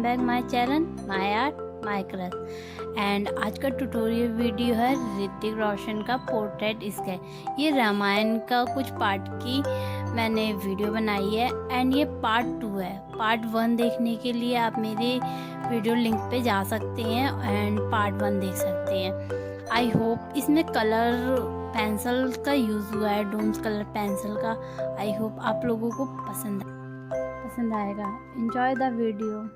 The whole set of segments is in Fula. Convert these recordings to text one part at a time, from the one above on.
Welcome back my channel my art my craft. And आज का tutorial video है ऋतिक रोशन का पोर्ट्रेट स्केच। ये रामायण का कुछ पार्ट की मैंने वीडियो बनाई है एंड ये पार्ट 2 है। पार्ट 1 देखने के लिए आप मेरे वीडियो लिंक पे जा सकते हैं एंड पार्ट 1 देख सकते हैं। आई होप इसमें कलर पेंसिल का यूज़ हुआ है, डोम्स कलर पेंसिल का। आई होप आप लोगों को पसंद आएगा। Enjoy the video.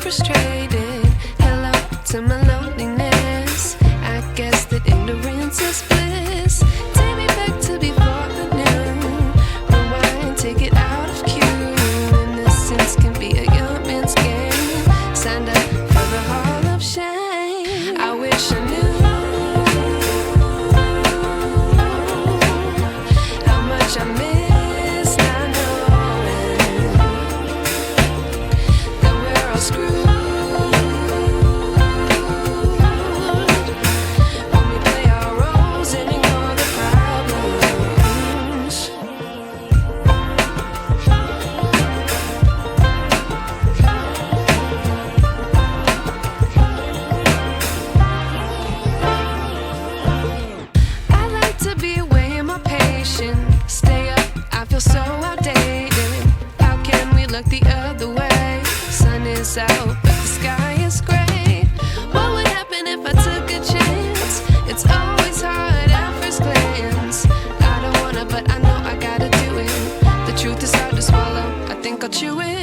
frustrated. Hello to my loneliness. I guess that ignorance is bliss. Take me back to before the new. Rewind, take it out of cue. Innocence can be a young man's game. Signed up for the hall of shame. I wish I knew how much I miss not knowing that we're all screwed. Stay up, I feel so outdated. How can we look the other way? Sun is out, but the sky is gray. What would happen if I took a chance? It's always hard at first glance. I don't wanna, but I know I gotta do it. The truth is hard to swallow, I think I'll chew it.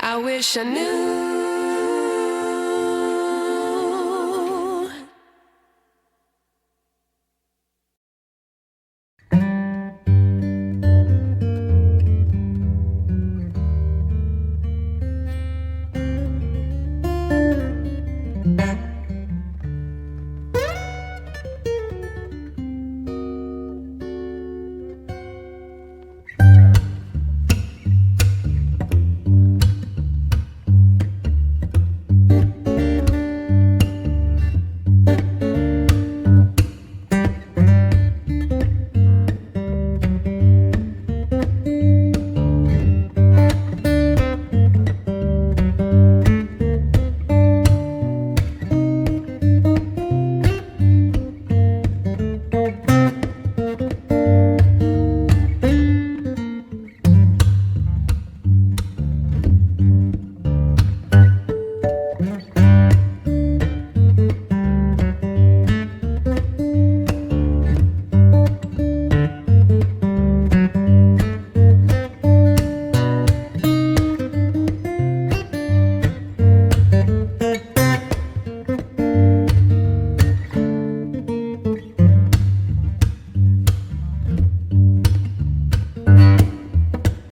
I wish I knew